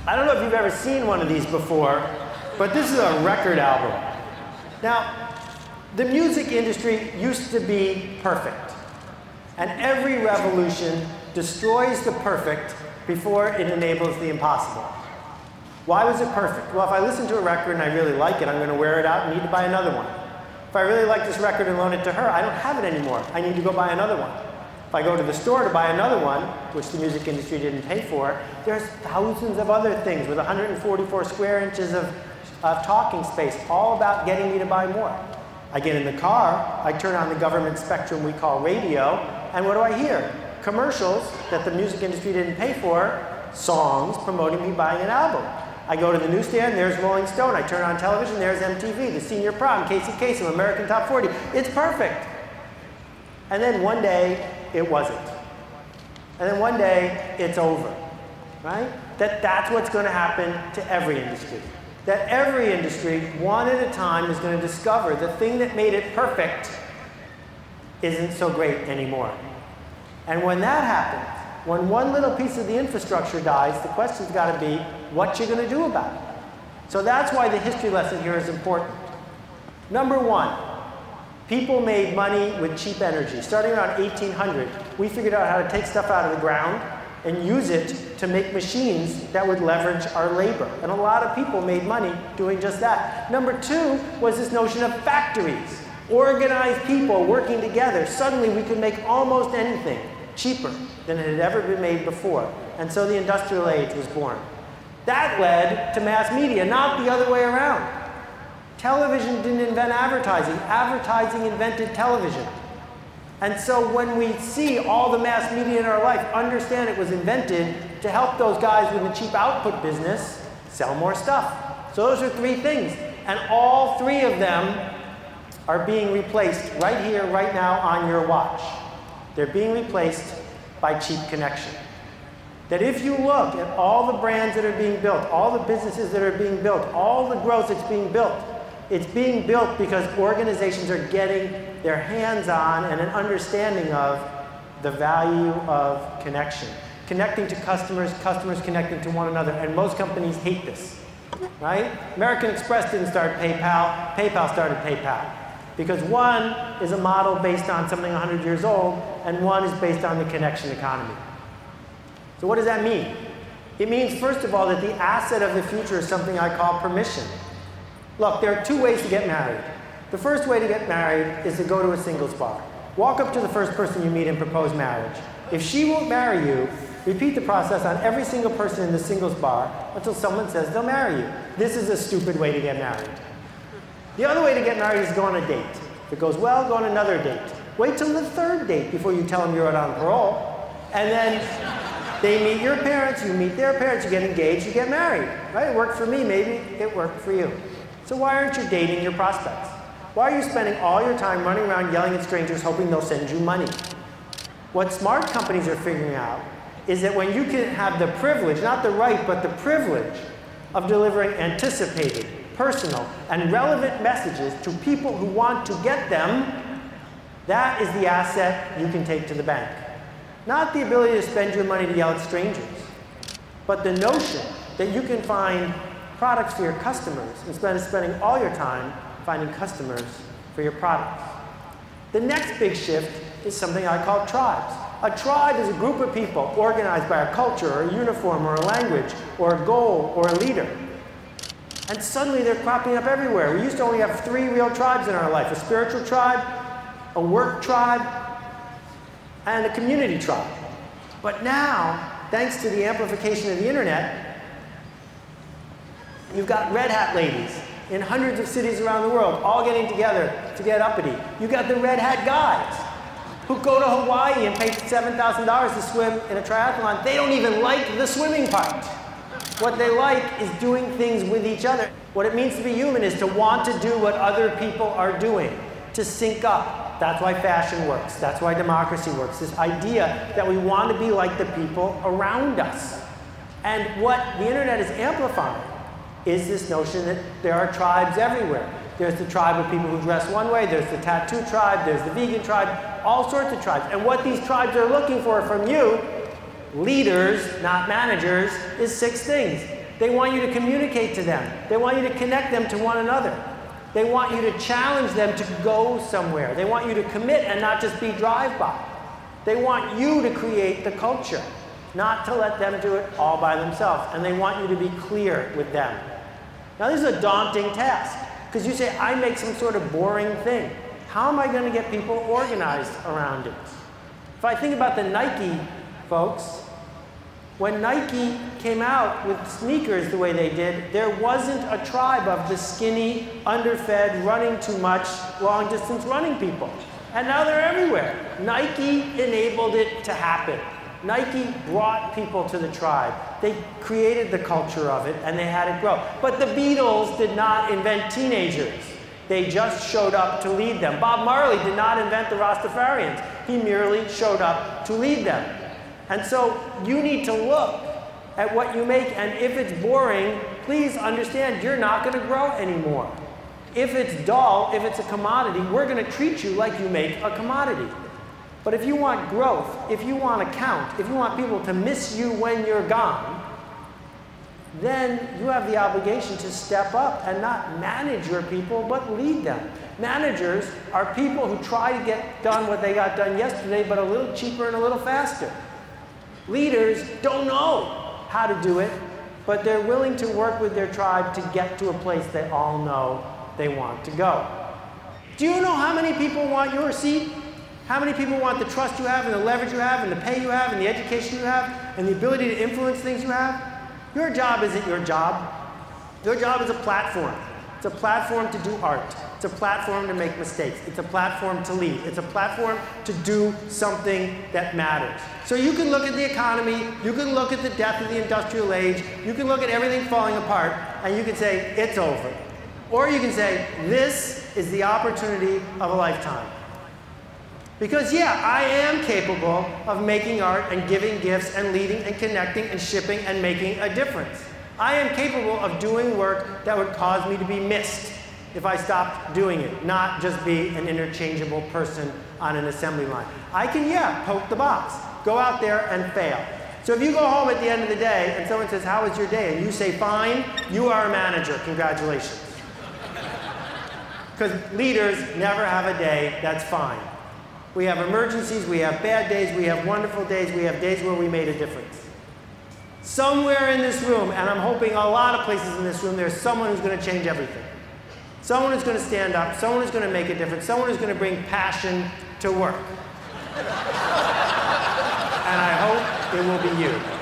I don't know if you've ever seen one of these before, but this is a record album. Now, the music industry used to be perfect, and every revolution destroys the perfect before it enables the impossible. Why was it perfect? Well, if I listen to a record and I really like it, I'm going to wear it out and need to buy another one. If I really like this record and loan it to her, I don't have it anymore. I need to go buy another one. If I go to the store to buy another one, which the music industry didn't pay for, there's thousands of other things with 144 square inches of talking space, all about getting me to buy more. I get in the car, I turn on the government spectrum we call radio, and what do I hear? Commercials that the music industry didn't pay for, songs promoting me buying an album. I go to the newsstand, there's Rolling Stone. I turn on television, there's MTV, the Senior Prom, Casey Kasem, American Top 40. It's perfect. And then one day, it wasn't. And then one day, it's over, right? That's what's going to happen to every industry. That every industry, one at a time, is going to discover the thing that made it perfect isn't so great anymore. And when that happens, when one little piece of the infrastructure dies, the question's got to be, what you're going to do about it. So that's why the history lesson here is important. Number one, people made money with cheap energy. Starting around 1800, we figured out how to take stuff out of the ground and use it to make machines that would leverage our labor. And a lot of people made money doing just that. Number two was this notion of factories. Organized people working together. Suddenly we could make almost anything cheaper than it had ever been made before. And so the industrial age was born. That led to mass media, not the other way around. Television didn't invent advertising. Advertising invented television. And so when we see all the mass media in our life, understand it was invented to help those guys with the cheap output business sell more stuff. So those are three things. And all three of them are being replaced right here, right now on your watch. They're being replaced by cheap connection. That if you look at all the brands that are being built, all the businesses that are being built, all the growth that's being built, it's being built because organizations are getting their hands on and an understanding of the value of connection. Connecting to customers, customers connecting to one another, and most companies hate this, right? American Express didn't start PayPal, PayPal started PayPal. Because one is a model based on something 100 years old, and one is based on the connection economy. So what does that mean? It means, first of all, that the asset of the future is something I call permission. Look, there are two ways to get married. The first way to get married is to go to a singles bar. Walk up to the first person you meet and propose marriage. If she won't marry you, repeat the process on every single person in the singles bar until someone says they'll marry you. This is a stupid way to get married. The other way to get married is to go on a date. If it goes well, go on another date. Wait till the third date before you tell them you're out on parole. And then they meet your parents, you meet their parents, you get engaged, you get married. Right? It worked for me, maybe it worked for you. So why aren't you dating your prospects? Why are you spending all your time running around yelling at strangers hoping they'll send you money? What smart companies are figuring out is that when you can have the privilege, not the right, but the privilege of delivering anticipated, personal, and relevant messages to people who want to get them, that is the asset you can take to the bank. Not the ability to spend your money to yell at strangers, but the notion that you can find products for your customers instead of spending all your time finding customers for your products. The next big shift is something I call tribes. A tribe is a group of people organized by a culture, or a uniform, or a language, or a goal, or a leader. And suddenly they're cropping up everywhere. We used to only have three real tribes in our life: a spiritual tribe, a work tribe, and a community tribe. But now, thanks to the amplification of the internet, you've got red hat ladies in hundreds of cities around the world all getting together to get uppity. You've got the red hat guys who go to Hawaii and pay $7,000 to swim in a triathlon. They don't even like the swimming part. What they like is doing things with each other. What it means to be human is to want to do what other people are doing, to sync up. That's why fashion works. That's why democracy works. This idea that we want to be like the people around us. And what the internet is amplifying is this notion that there are tribes everywhere. There's the tribe of people who dress one way, there's the tattoo tribe, there's the vegan tribe, all sorts of tribes. And what these tribes are looking for from you, leaders, not managers, is 6 things. They want you to communicate to them. They want you to connect them to one another. They want you to challenge them to go somewhere. They want you to commit and not just be drive-by. They want you to create the culture, not to let them do it all by themselves. And they want you to be clear with them. Now, this is a daunting task, because you say, I make some sort of boring thing. How am I going to get people organized around it? If I think about the Nike folks, when Nike came out with sneakers the way they did, there wasn't a tribe of the skinny, underfed, running too much, long-distance running people. And now they're everywhere. Nike enabled it to happen. Nike brought people to the tribe. They created the culture of it, and they had it grow. But the Beatles did not invent teenagers. They just showed up to lead them. Bob Marley did not invent the Rastafarians. He merely showed up to lead them. And so you need to look at what you make, and if it's boring, please understand you're not going to grow anymore. If it's dull, if it's a commodity, we're going to treat you like you make a commodity. But if you want growth, if you want to count, if you want people to miss you when you're gone, then you have the obligation to step up and not manage your people, but lead them. Managers are people who try to get done what they got done yesterday, but a little cheaper and a little faster. Leaders don't know how to do it, but they're willing to work with their tribe to get to a place they all know they want to go. Do you know how many people want your seat? How many people want the trust you have, and the leverage you have, and the pay you have, and the education you have, and the ability to influence things you have? Your job isn't your job. Your job is a platform. It's a platform to do art. It's a platform to make mistakes. It's a platform to lead. It's a platform to do something that matters. So you can look at the economy, you can look at the death of the industrial age, you can look at everything falling apart, and you can say, it's over. Or you can say, this is the opportunity of a lifetime. Because yeah, I am capable of making art and giving gifts and leading and connecting and shipping and making a difference. I am capable of doing work that would cause me to be missed if I stopped doing it, not just be an interchangeable person on an assembly line. I can, yeah, poke the box, go out there and fail. So if you go home at the end of the day and someone says, how was your day? And you say, fine, you are a manager, congratulations. Because leaders never have a day that's fine. We have emergencies, we have bad days, we have wonderful days, we have days where we made a difference. Somewhere in this room, and I'm hoping a lot of places in this room, there's someone who's going to change everything. Someone who's going to stand up, someone who's going to make a difference, someone who's going to bring passion to work. And I hope it will be you.